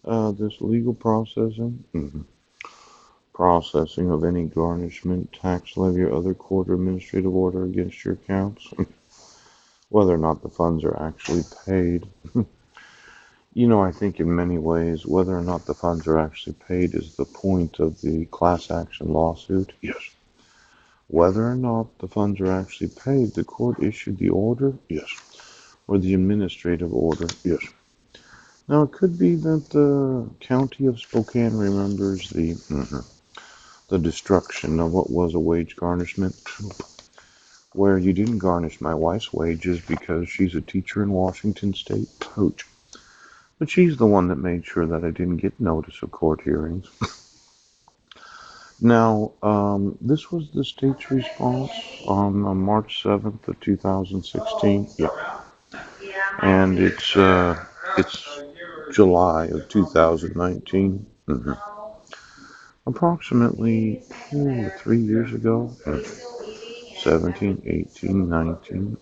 This legal processing of any garnishment, tax levy, or other court or administrative order against your accounts, whether or not the funds are actually paid. I think in many ways, whether or not the funds are actually paid is the point of the class action lawsuit. Yes. Whether or not the funds are actually paid, the court issued the order. Yes. Or the administrative order. Yes. Now, it could be that the county of Spokane remembers the destruction of what was a wage garnishment, where you didn't garnish my wife's wages because she's a teacher in Washington State. Coach. But she's the one that made sure that I didn't get notice of court hearings. Now, this was the state's response on March 7th of 2016. Yeah. And it's July of 2019. Approximately 3 years ago. 17, 18, 19,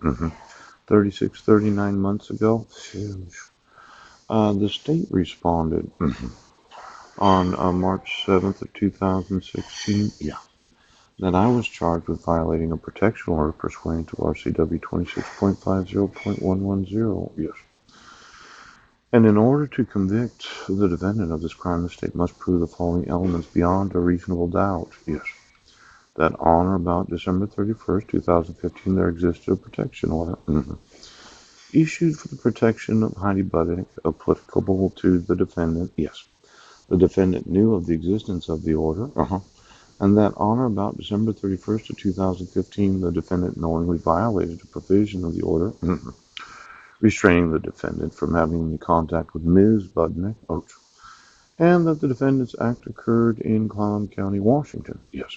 36, 39 months ago. The state responded on March 7th of 2016. Yeah. That I was charged with violating a protection order pursuant to RCW 26.50.110. Yes. And in order to convict the defendant of this crime, the state must prove the following elements beyond a reasonable doubt. Yes. That on or about December 31st, 2015, there existed a protection order issued for the protection of Heidi Buddick, applicable to the defendant. Yes. The defendant knew of the existence of the order. And that on or about December 31st of 2015, the defendant knowingly violated a provision of the order restraining the defendant from having any contact with Ms. Budnick, and that the defendant's act occurred in Clallam County, Washington. Yes.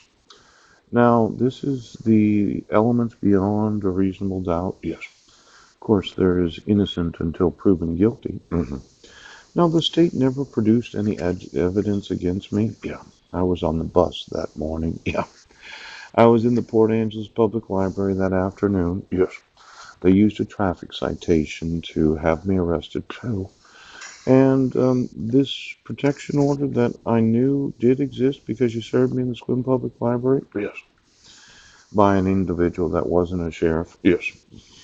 Now, this is the elements beyond a reasonable doubt. Yes. Of course, there is innocent until proven guilty. Now, the state never produced any evidence against me. Yeah. I was on the bus that morning. Yeah. I was in the Port Angeles Public Library that afternoon. Yes. They used a traffic citation to have me arrested too. And this protection order that I knew did exist because you served me in the Sequim Public Library. Yes. By an individual that wasn't a sheriff. Yes.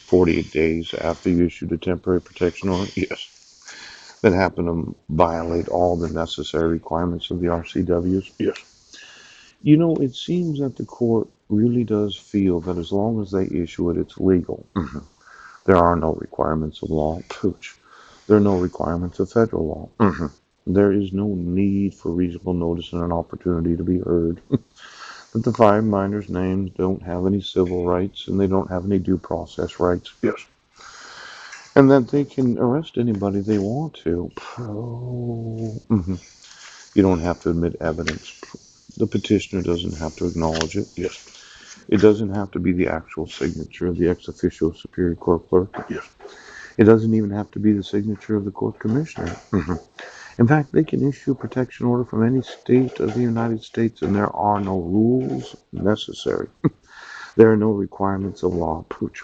48 days after you issued a temporary protection order. Yes. That happened to violate all the necessary requirements of the RCWs. Yes. It seems that the court really does feel that as long as they issue it, it's legal. There are no requirements of law. Pooch. There are no requirements of federal law. There is no need for reasonable notice and an opportunity to be heard. That the five miners' names don't have any civil rights and they don't have any due process rights. Yes. And that they can arrest anybody they want to. You don't have to admit evidence. The petitioner doesn't have to acknowledge it. Yes. It doesn't have to be the actual signature of the ex officio superior court clerk. Yes. It doesn't even have to be the signature of the court commissioner. In fact, they can issue a protection order from any state of the United States, and there are no rules necessary. There are no requirements of law. Pooch.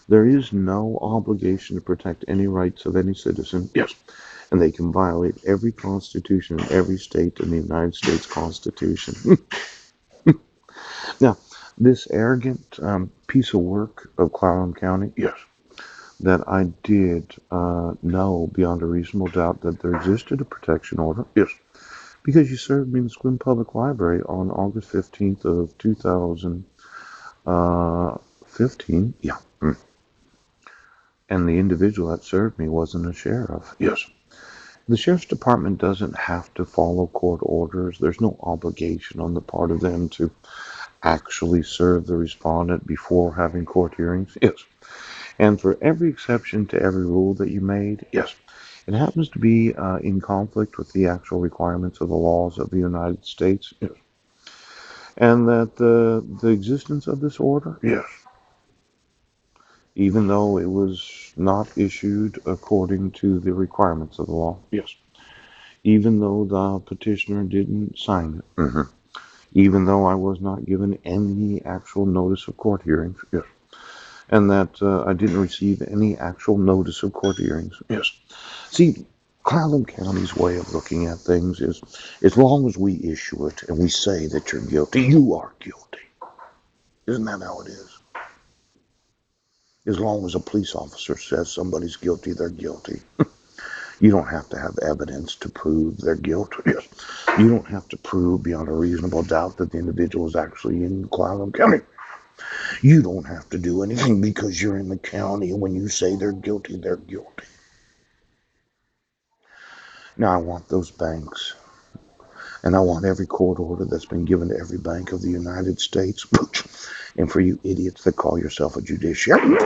There is no obligation to protect any rights of any citizen. Yes. And they can violate every constitution in every state in the United States Constitution. Now, this arrogant piece of work of Clallam County, yes, that I did know beyond a reasonable doubt that there existed a protection order, yes, because you served me in the Sequim Public Library on August 15th of 2015, yeah, and the individual that served me wasn't a sheriff, yes. The sheriff's department doesn't have to follow court orders. There's no obligation on the part of them to actually serve the respondent before having court hearings. Yes. And for every exception to every rule that you made, yes, it happens to be in conflict with the actual requirements of the laws of the United States. Yes. And that the existence of this order, yes, even though it was not issued according to the requirements of the law, yes, even though the petitioner didn't sign it, even though I was not given any actual notice of court hearings, yes, and that I didn't receive any actual notice of court hearings, yes. See, Clallam County's way of looking at things is, as long as we issue it and we say that you're guilty, you are guilty. Isn't that how it is? As long as a police officer says somebody's guilty, they're guilty. You don't have to have evidence to prove their guilt. You don't have to prove beyond a reasonable doubt that the individual is actually in Clallam County. You don't have to do anything because you're in the county, and when you say they're guilty, they're guilty. Now, I want those banks, and I want every court order that's been given to every bank of the United States, and for you idiots that call yourself a judiciary,